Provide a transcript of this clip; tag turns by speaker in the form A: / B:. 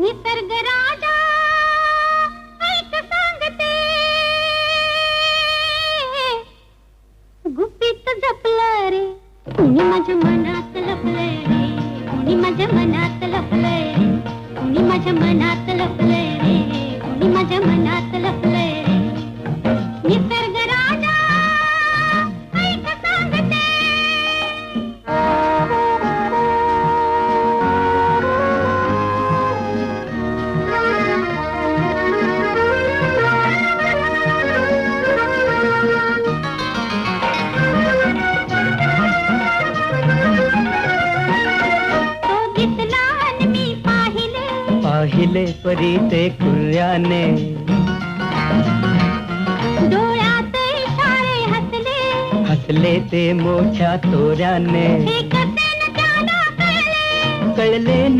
A: निसर्ग राजा ऐक सांगते, गुपित जपलं रे कुणी माझ्या मनात लपलंय रे, कुणी माझ्या मनात लपलंय रे, कुणी माझ्या मनात लपलंय रे, कुणी माझ्या मनात लपलंय रे. निसर्ग राजा ऐक सांगते.
B: पाहिले परी ते कुर्याने,
A: डोळ्यात इशारे हसले,
B: हसले ते मोठ्या तोऱ्याने.
A: हे कसे न त्याला कळले,
B: कळले न